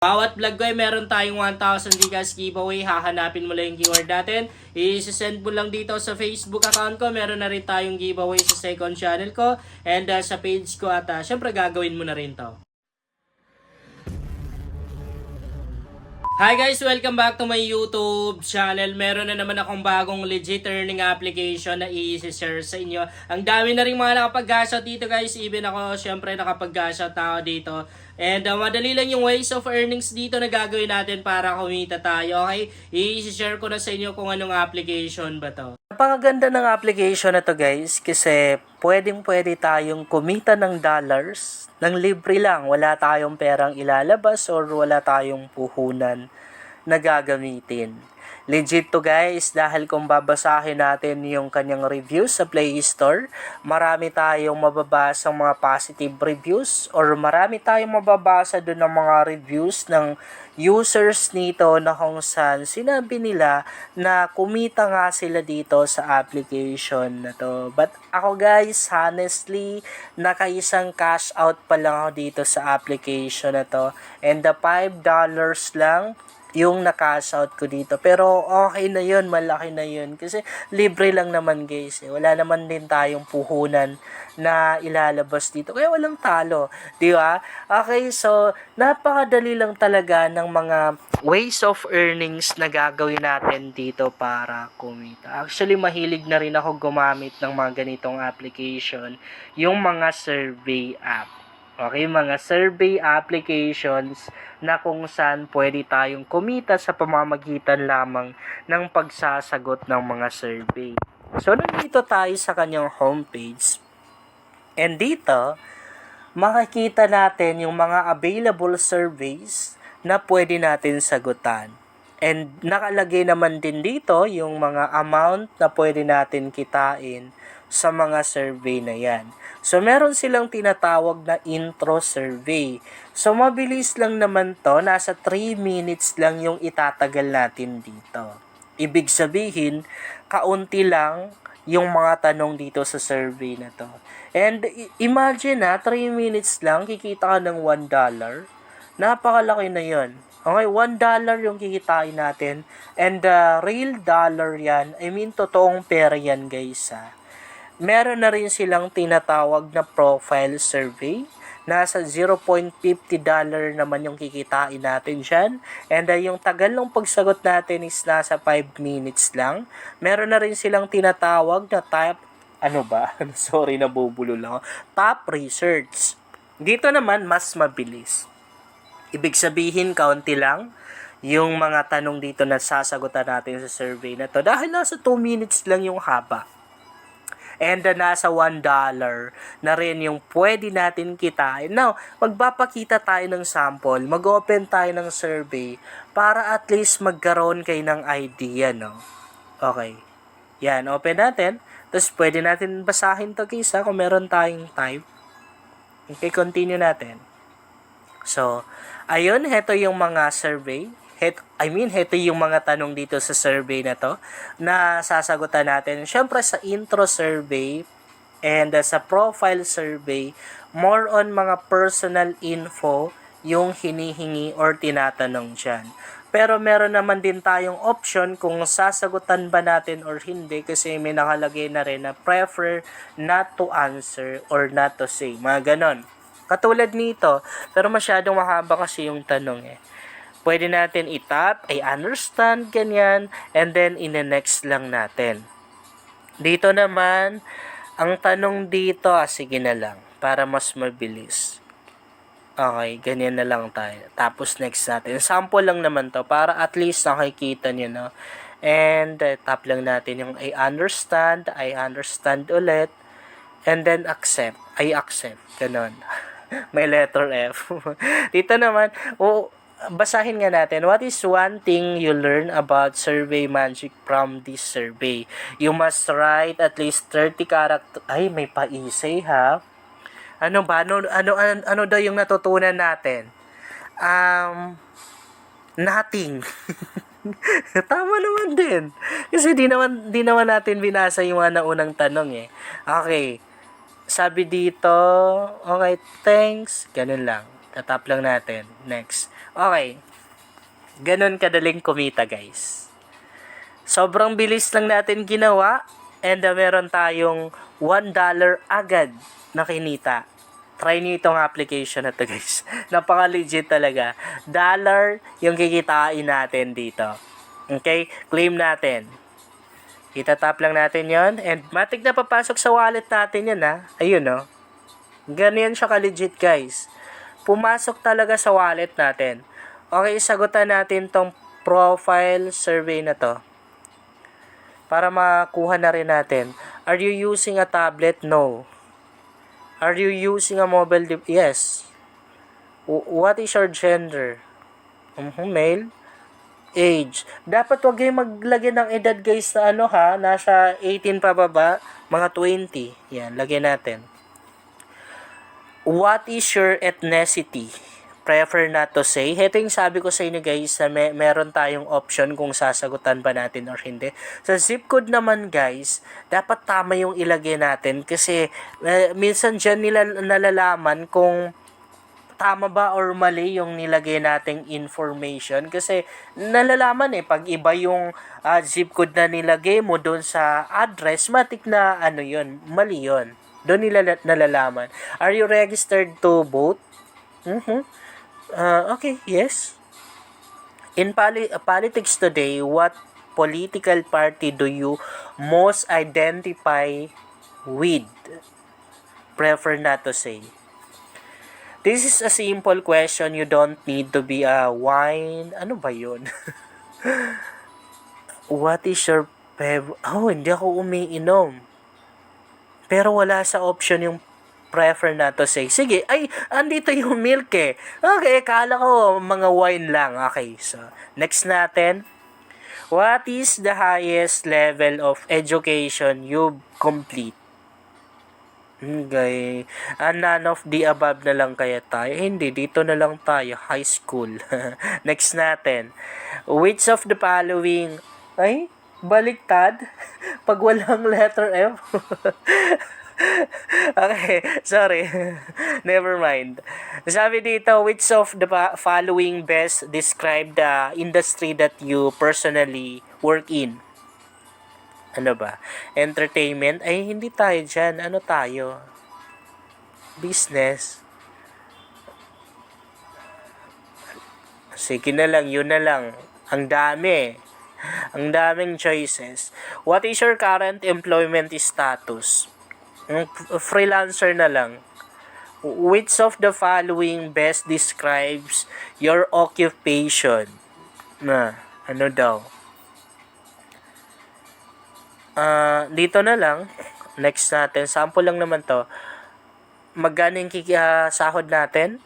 Bawat vlog ko ay meron tayong 1,000 Gcash giveaway. Hahanapin mo lang yung keyword natin. I-send mo lang dito sa Facebook account ko. Meron na rin tayong giveaway sa second channel ko and sa page ko at syempre gagawin mo na rin to. Hi guys! Welcome back to my YouTube channel. Meron na naman akong bagong legit earning application na i-share sa inyo. Ang dami na rin mga nakapag-gashout dito guys. Even ako syempre nakapag-gashout na ako dito. And madali lang yung ways of earnings dito na gagawin natin para kumita tayo. Okay? I-share ko na sa inyo kung anong application ba to. Napakaganda ng application na to guys kasi pwedeng-pwede tayong kumita ng dollars ng libre lang. Wala tayong perang ilalabas or wala tayong puhunan na gagamitin. Legit to guys dahil kung babasahin natin yung kanyang reviews sa Play Store, marami tayong mababasang mga positive reviews or marami tayong mababasa doon ng mga reviews ng users nito na kung saan sinabi nila na kumita nga sila dito sa application na to. But ako guys, honestly, nakaisang cash out pa lang ako dito sa application na to and the $5 lang yung na-cash out ko dito. Pero okay na yun, malaki na yun. Kasi libre lang naman guys. Wala naman din tayong puhunan na ilalabas dito. Kaya walang talo. Di ba? Okay, so napakadali lang talaga ng mga ways of earnings na gagawin natin dito para kumita. Actually, mahilig na rin ako gumamit ng mga ganitong application. Yung mga survey app. Okay, mga survey applications na kung saan pwede tayong kumita sa pamamagitan lamang ng pagsasagot ng mga survey. So, nandito tayo sa kanyang homepage. And dito, makikita natin yung mga available surveys na pwede natin sagutan. And nakalagay naman din dito yung mga amount na pwede natin kitain sa mga survey na yan. So, meron silang tinatawag na intro survey. So, mabilis lang naman to. Nasa 3 minutes lang yung itatagal natin dito. Ibig sabihin, kaunti lang yung mga tanong dito sa survey na to. And imagine 3 minutes lang, kikita ka ng $1. Napakalaki na yon. Okay, $1 yung kikitain natin. And real dollar yan. I mean, totoong pera yan guys Meron na rin silang tinatawag na profile survey. Nasa $0.50 naman yung kikitain natin dyan. And yung tagal ng pagsagot natin is nasa 5 minutes lang. Meron na rin silang tinatawag na Sorry, nabubulol ako. Top research. Dito naman, mas mabilis. Ibig sabihin, kaunti lang yung mga tanong dito na sasagutan natin sa survey na to. Dahil nasa 2 minutes lang yung haba. And nasa $1 na rin yung pwede natin kitain. Now, magpapakita tayo ng sample. Mag-open tayo ng survey para at least magkaroon kayo ng idea, no? Okay. Yan, open natin. Tapos, pwede natin basahin to guys, kung meron tayong type. Okay, continue natin. So, ayun, heto yung mga survey. Heto yung mga tanong dito sa survey na to na sasagutan natin. Siyempre sa intro survey and sa profile survey, more on mga personal info yung hinihingi or tinatanong dyan. Pero meron naman din tayong option kung sasagutan ba natin or hindi kasi may nakalagay na rin na prefer not to answer or not to say. Mga ganon. Katulad nito, pero masyadong mahaba kasi yung tanong Pwede natin i-tap, I understand, ganyan, and then in-next lang natin. Dito naman, ang tanong dito, sige na lang, para mas mabilis. Okay, ganyan na lang tayo. Tapos next natin. Sample lang naman to, para at least nakikita nyo, no? And tap lang natin yung I understand ulit, and then accept, I accept, ganon. May letter F. Dito naman, basahin nga natin. What is one thing you learn about Survey Magic from this survey? You must write at least 30 characters. Ay, may pa-essay Ano ba? Ano daw yung natutunan natin? Nothing. Tama naman din. Kasi di naman natin binasa yung mga naunang tanong Okay. Sabi dito, okay, thanks. Ganun lang. Tatap lang natin. Next. Okay. Ganun kadaling kumita, guys. Sobrang bilis lang natin ginawa and meron tayong $1 agad na kinita. Try nyo itong application na to, guys. Napaka-legit talaga. Dollar yung kikitain natin dito. Okay? Claim natin. Itatap lang natin yon and matik na papasok sa wallet natin yan, ha. Ayun, no. Ganyan siya ka-legit, guys. Pumasok talaga sa wallet natin. Okay, sagutan natin tong profile survey na to. Para makuha na rin natin. Are you using a tablet? No. Are you using a mobile device? Yes. What is your gender? Male. Age. Dapat wag kayong maglagay ng edad, guys, na nasa 18 pa baba, mga 20. Yan, lagyan natin. What is your ethnicity? Prefer not to say. Ito yung sabi ko sa inyo, guys, na meron tayong option kung sasagutan ba natin or hindi. Sa zip code naman, guys, dapat tama yung ilagay natin kasi minsan dyan nila nalalaman kung tama ba or mali yung nilagay nating information kasi nalalaman pag iba yung zip code na nilagay mo doon sa address, matik na yun, mali yun. Doon nila nalalaman. Are you registered to vote? Okay, yes. In politics today, what political party do you most identify with? Prefer not to say. This is a simple question. You don't need to be a wine. Ano ba yun? What is your favorite? Oh, hindi ako umiinom. Pero wala sa option yung prefer na to say. Sige, ay, andito yung milk eh. Okay, kala ko mga wine lang. Okay, so, next natin. What is the highest level of education you complete? Okay. None of the above na lang kaya tayo. Hindi, dito na lang tayo. High school. Next natin. Which of the following... Ay, baliktad? Pag walang letter F. Okay, sorry. Never mind. Sabi dito, which of the following best describe the industry that you personally work in? Ano ba? Entertainment? Ay, hindi tayo dyan. Ano tayo? Business. Sige na lang, yun na lang. Ang dami. Ang daming choices. What is your current employment status? Freelancer na lang. Which of the following best describes your occupation? Ano daw? Dito na lang. Next natin. Sample lang naman to. Magkano yung sahod natin?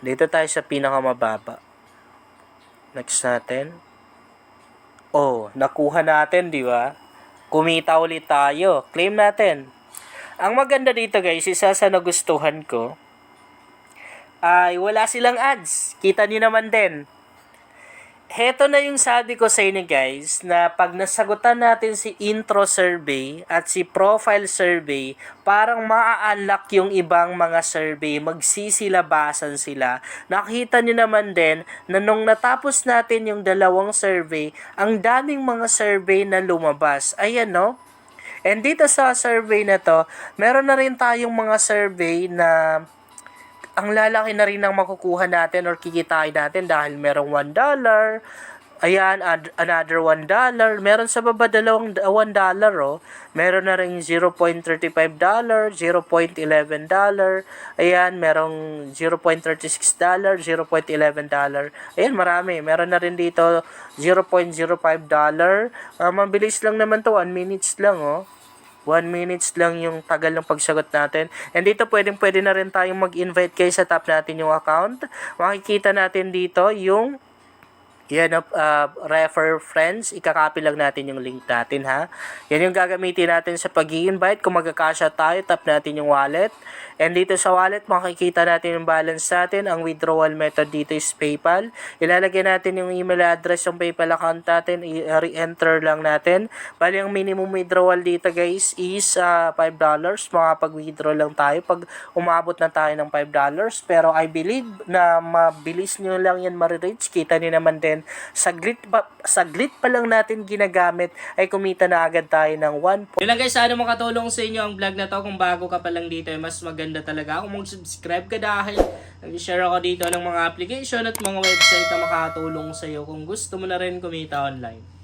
Dito tayo sa pinakamababa. Next natin. Oh, nakuha natin, di ba? Kumita ulit tayo. Claim natin. Ang maganda dito, guys, isa sa nagustuhan ko ay wala silang ads. Kita niyo naman din. Heto na yung sabi ko sa inyo, guys, na pag nasagutan natin si intro survey at si profile survey, parang maa-unlock yung ibang mga survey, magsisilabasan sila. Nakita nyo naman din na nung natapos natin yung dalawang survey, ang daming mga survey na lumabas. Ayan, no? And dito sa survey na to, meron na rin tayong mga survey na ang lalaki na rin ang makukuha natin or kikitain natin dahil merong $1. Ayan, another $1. Meron sa baba $1, oh. Meron na rin $0.35, $0.11. Ayan, merong $0.36, $0.11. Ayan, marami. Meron na rin dito $0.05. Mabilis lang naman to, 1 minutes lang, oh. 1 minutes lang yung tagal ng pagsagot natin. And dito pwede na rin tayong mag-invite kayo sa top natin yung account. Makikita natin dito yung Yan, refer friends, ikakopy lang natin yung link natin ha. Yan yung gagamitin natin sa pag-i-invite. Kung magkakasya tayo, tap natin yung wallet. And dito sa wallet, makikita natin yung balance natin. Ang withdrawal method dito is PayPal. Ilalagay natin yung email address, yung PayPal account natin. I-re-enter lang natin. Bali, ang minimum withdrawal dito guys is $5. Makapag-withdraw lang tayo pag umabot na tayo ng $5. Pero I believe na mabilis nyo lang yan marireach. Kita nyo naman din, saglit pa lang natin ginagamit ay kumita na agad tayo ng 1. Yun lang guys, sana makatulong sa inyo ang vlog na to. Kung bago ka pa lang dito, mas maganda talaga kung mag-subscribe ka dahil nag-share ako dito ng mga application at mga website na makatulong sa iyo kung gusto mo na rin kumita online.